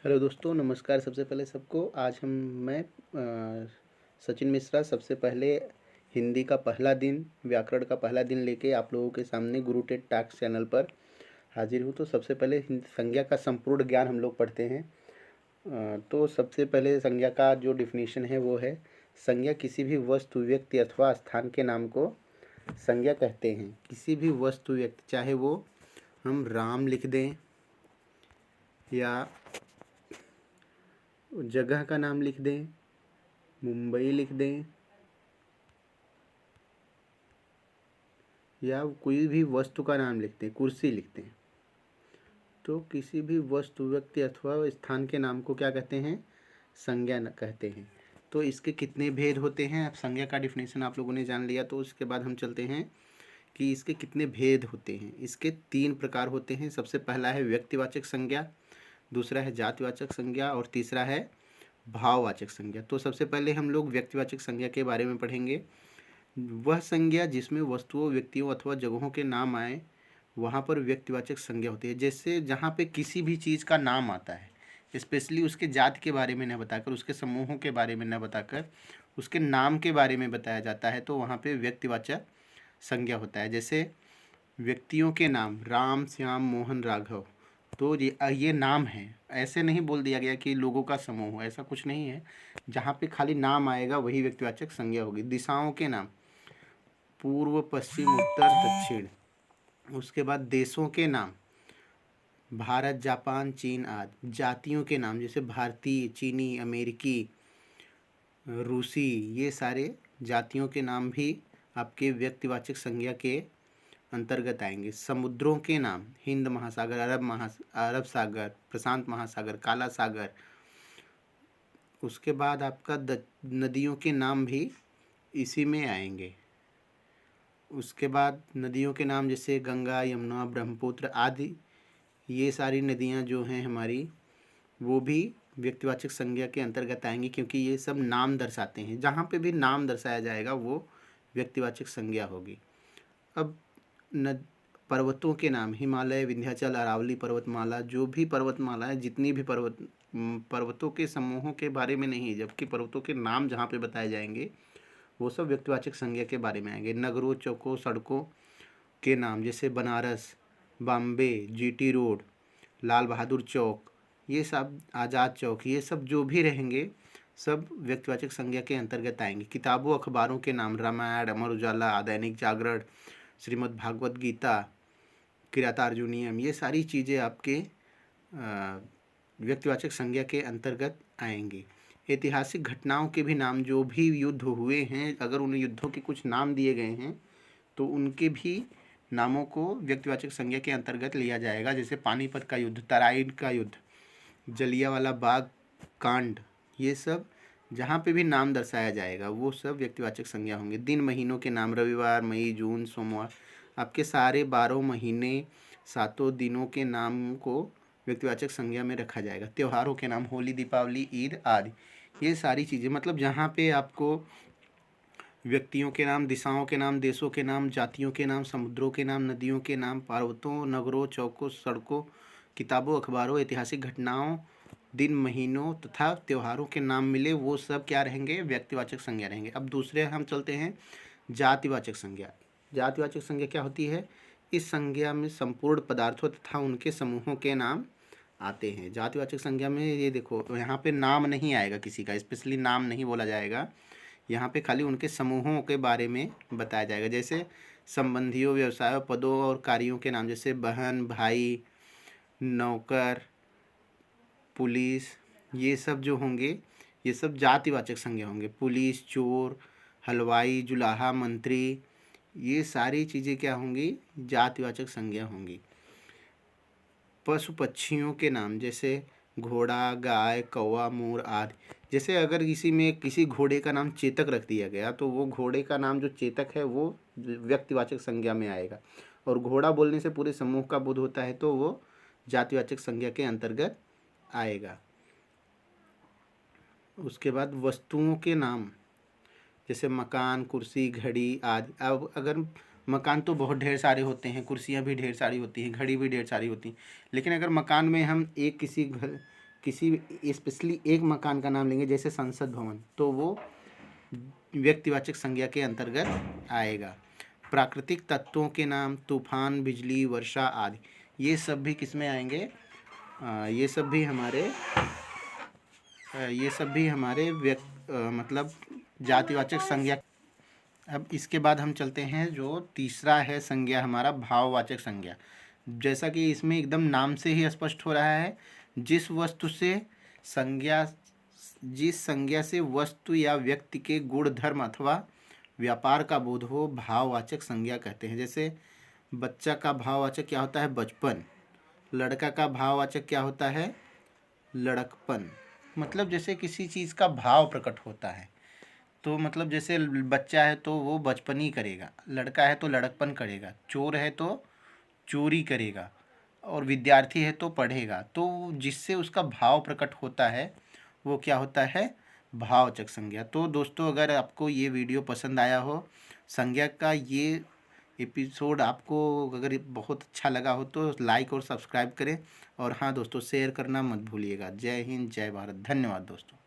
Hello दोस्तों, नमस्कार। सबसे पहले सबको आज मैं सचिन मिश्रा सबसे पहले हिंदी का पहला दिन, व्याकरण का पहला दिन लेके आप लोगों के सामने गुरु टेट टॉक्स चैनल पर हाजिर हूँ। तो सबसे पहले संज्ञा का संपूर्ण ज्ञान हम लोग पढ़ते हैं। तो सबसे पहले संज्ञा का जो डिफिनीशन है वो है, संज्ञा किसी भी वस्तु, व्यक्ति अथवा स्थान के नाम को संज्ञा कहते हैं। किसी भी वस्तु, व्यक्ति, चाहे वो हम राम लिख दें या जगह का नाम लिख दें, मुंबई लिख दें, या कोई भी वस्तु का नाम लिखते हैं, कुर्सी लिखते हैं, तो किसी भी वस्तु, व्यक्ति अथवा स्थान के नाम को क्या कहते हैं? संज्ञा कहते हैं। तो इसके कितने भेद होते हैं? अब संज्ञा का डिफिनेशन आप लोगों ने जान लिया, तो उसके बाद हम चलते हैं कि इसके कितने भेद होते हैं। इसके 3 प्रकार होते हैं। सबसे पहला है व्यक्तिवाचक संज्ञा, दूसरा है जातिवाचक संज्ञा और तीसरा है भाववाचक संज्ञा। तो सबसे पहले हम लोग व्यक्तिवाचक संज्ञा के बारे में पढ़ेंगे। वह संज्ञा जिसमें वस्तुओं, व्यक्तियों अथवा जगहों के नाम आए, वहाँ पर व्यक्तिवाचक संज्ञा होती है। जैसे जहाँ पे किसी भी चीज़ का नाम आता है, स्पेशली उसके जाति के बारे में न बताकर, उसके समूहों के बारे में न बताकर, उसके नाम के बारे में बताया जाता है, तो वहाँ पे व्यक्तिवाचक संज्ञा होता है। जैसे व्यक्तियों के नाम राम, श्याम, मोहन, राघव, तो ये नाम है। ऐसे नहीं बोल दिया गया कि लोगों का समूह, ऐसा कुछ नहीं है। जहाँ पे खाली नाम आएगा वही व्यक्तिवाचक संज्ञा होगी। दिशाओं के नाम पूर्व, पश्चिम, उत्तर, दक्षिण। उसके बाद देशों के नाम भारत, जापान, चीन आदि। जातियों के नाम जैसे भारतीय, चीनी, अमेरिकी, रूसी, ये सारे जातियों के नाम भी आपके व्यक्तिवाचक संज्ञा के अंतर्गत आएंगे। समुद्रों के नाम हिंद महासागर, अरब सागर, प्रशांत महासागर, काला सागर। उसके बाद आपका नदियों के नाम भी इसी में आएंगे। उसके बाद नदियों के नाम जैसे गंगा, यमुना, ब्रह्मपुत्र आदि, ये सारी नदियाँ जो हैं हमारी, वो भी व्यक्तिवाचक संज्ञा के अंतर्गत आएंगी, क्योंकि ये सब नाम दर्शाते हैं। जहाँ पे भी नाम दर्शाया जाएगा वो व्यक्तिवाचक संज्ञा होगी। अब न पर्वतों के नाम हिमालय, विंध्याचल, अरावली पर्वतमाला, जो भी पर्वतमाला है, जितनी भी पर्वतों के समूहों के बारे में नहीं, जबकि पर्वतों के नाम जहाँ पे बताए जाएंगे वो सब व्यक्तिवाचक संज्ञा के बारे में आएंगे। नगरों, चौकों, सड़कों के नाम जैसे बनारस, बॉम्बे, जीटी रोड, लाल बहादुर चौक, ये सब, आज़ाद चौक, ये सब जो भी रहेंगे सब व्यक्तिवाचक संज्ञा के अंतर्गत आएंगे। किताबों, अखबारों के नाम रामायण, अमर उजाला, दैनिक जागरण, श्रीमद् भागवत गीता, किरातार्जुनीयम, ये सारी चीज़ें आपके व्यक्तिवाचक संज्ञा के अंतर्गत आएंगी। ऐतिहासिक घटनाओं के भी नाम, जो भी युद्ध हुए हैं, अगर उन युद्धों के कुछ नाम दिए गए हैं तो उनके भी नामों को व्यक्तिवाचक संज्ञा के अंतर्गत लिया जाएगा। जैसे पानीपत का युद्ध, तराइन का युद्ध, जलियांवाला बाग कांड, ये सब जहाँ पे भी नाम दर्शाया जाएगा वो सब व्यक्तिवाचक संज्ञा होंगे। दिन, महीनों के नाम रविवार, मई, जून, सोमवार, आपके सारे 12 महीने, 7 दिनों के नाम को व्यक्तिवाचक संज्ञा में रखा जाएगा। त्योहारों के नाम होली, दीपावली, ईद आदि, ये सारी चीज़ें, मतलब जहाँ पे आपको व्यक्तियों के नाम, दिशाओं के नाम, देशों के नाम, जातियों के नाम, समुद्रों के नाम, नदियों के नाम, पर्वतों, नगरों, चौकों, सड़कों, किताबों, अखबारों, ऐतिहासिक घटनाओं, दिन, महीनों तथा त्योहारों के नाम मिले, वो सब क्या रहेंगे? व्यक्तिवाचक संज्ञा रहेंगे। अब दूसरे हम चलते हैं जातिवाचक संज्ञा। जातिवाचक संज्ञा क्या होती है? इस संज्ञा में संपूर्ण पदार्थों तथा उनके समूहों के नाम आते हैं। जातिवाचक संज्ञा में ये देखो, यहाँ पे नाम नहीं आएगा किसी का, स्पेशली नाम नहीं बोला जाएगा। यहाँ पे खाली उनके समूहों के बारे में बताया जाएगा। जैसे संबंधियों, व्यवसायों, पदों और कार्यों के नाम जैसे बहन, भाई, नौकर, पुलिस, ये सब जो होंगे ये सब जातिवाचक संज्ञा होंगे। पुलिस, चोर, हलवाई, जुलाहा, मंत्री, ये सारी चीज़ें क्या होंगी? जातिवाचक संज्ञा होंगी। पशु पक्षियों के नाम जैसे घोड़ा, गाय, कौवा, मोर आदि। जैसे अगर किसी घोड़े का नाम चेतक रख दिया गया तो वो घोड़े का नाम जो चेतक है वो व्यक्तिवाचक संज्ञा में आएगा, और घोड़ा बोलने से पूरे समूह का बोध होता है तो वो जातिवाचक संज्ञा के अंतर्गत आएगा। उसके बाद वस्तुओं के नाम जैसे मकान, कुर्सी, घड़ी आदि। अब अगर मकान तो बहुत ढेर सारे होते हैं, कुर्सियाँ भी ढेर सारी होती हैं, घड़ी भी ढेर सारी होती हैं, लेकिन अगर मकान में हम एक किसी किसी स्पेशली एक मकान का नाम लेंगे जैसे संसद भवन, तो वो व्यक्तिवाचक संज्ञा के अंतर्गत आएगा। प्राकृतिक तत्वों के नाम तूफान, बिजली, वर्षा आदि, ये सब भी किस में आएंगे? ये सब भी हमारे मतलब जातिवाचक संज्ञा। अब इसके बाद हम चलते हैं, जो तीसरा है संज्ञा हमारा भाववाचक संज्ञा। जैसा कि इसमें एकदम नाम से ही स्पष्ट हो रहा है, जिस वस्तु से संज्ञा जिस संज्ञा से वस्तु या व्यक्ति के गुण, धर्म अथवा व्यापार का बोध हो, भाववाचक संज्ञा कहते हैं। जैसे बच्चा का भाववाचक क्या होता है? बचपन। लड़का का भाववाचक क्या होता है? लड़कपन। मतलब जैसे किसी चीज़ का भाव प्रकट होता है, तो मतलब जैसे बच्चा है तो वो बचपनी करेगा, लड़का है तो लड़कपन करेगा, चोर है तो चोरी करेगा, और विद्यार्थी है तो पढ़ेगा। तो जिससे उसका भाव प्रकट होता है वो क्या होता है? भाववाचक संज्ञा। तो दोस्तों, अगर आपको ये वीडियो पसंद आया हो, संज्ञा का ये एपिसोड आपको अगर बहुत अच्छा लगा हो, तो लाइक और सब्सक्राइब करें। और हाँ दोस्तों, शेयर करना मत भूलिएगा। जय हिंद, जय भारत। धन्यवाद दोस्तों।